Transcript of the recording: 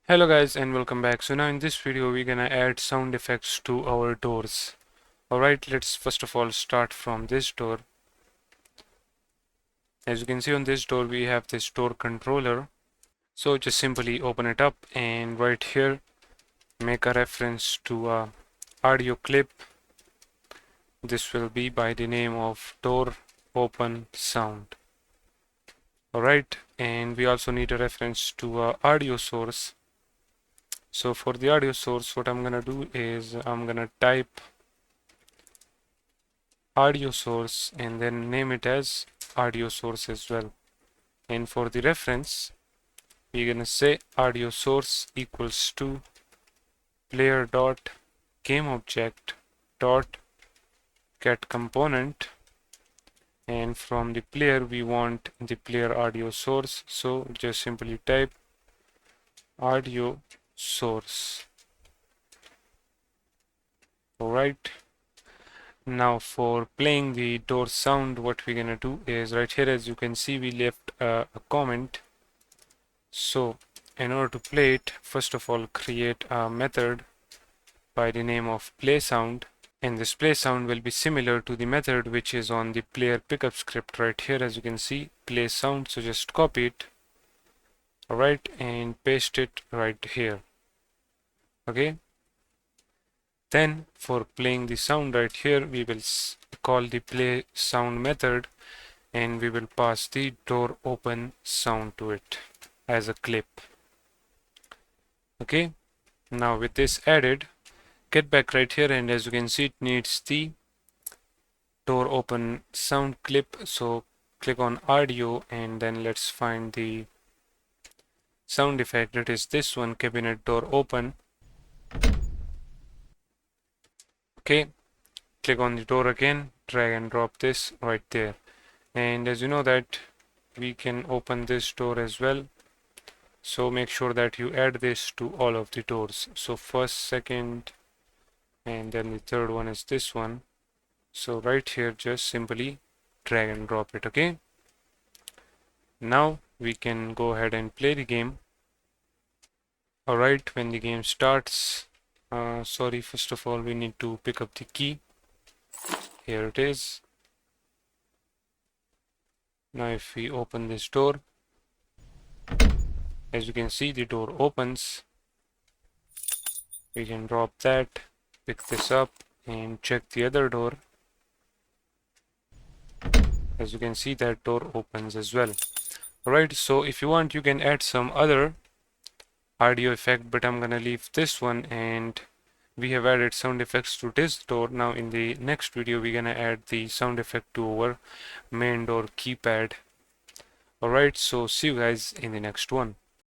Hello guys and welcome back. So now in this video we're gonna add sound effects to our doors. Alright, let's first of all start from this door. As you can see on this door we have this door controller. So just simply open it up and right here make a reference to a audio clip. This will be by the name of door open sound. Alright, and we also need a reference to a audio source. So for the audio source what I'm gonna do is I'm gonna type audio source and then name it as audio source as well. And for the reference we're gonna say audio source equals to player dot game object dot get component, and from the player we want the player audio source, so just simply type audio source. Alright, now for playing the door sound what we're gonna do is right here, as you can see we left a comment. So in order to play it, first of all create a method by the name of play sound, and this play sound will be similar to the method which is on the player pickup script right here, as you can see play sound. So just copy it, alright, and paste it right here. Okay, then for playing the sound right here we will call the play sound method and we will pass the door open sound to it as a clip. Okay, now with this added, get back right here and as you can see it needs the door open sound clip. So click on audio and then let's find the sound effect, that is this one, cabinet door open. Okay, click on the door again, drag and drop this right there, and as you know that we can open this door as well, so make sure that you add this to all of the doors. So first, second, and then the third one is this one. So right here just simply drag and drop it. Okay, now we can go ahead and play the game. Alright, when the game starts, sorry, first of all we need to pick up the key. Here it is. Now if we open this door, as you can see the door opens. We can drop that, pick this up and check the other door. As you can see that door opens as well. Alright, so if you want you can add some other audio effect, but I'm gonna leave this one, and we have added sound effects to this door. Now in the next video we're gonna add the sound effect to our main door keypad. Alright, so see you guys in the next one.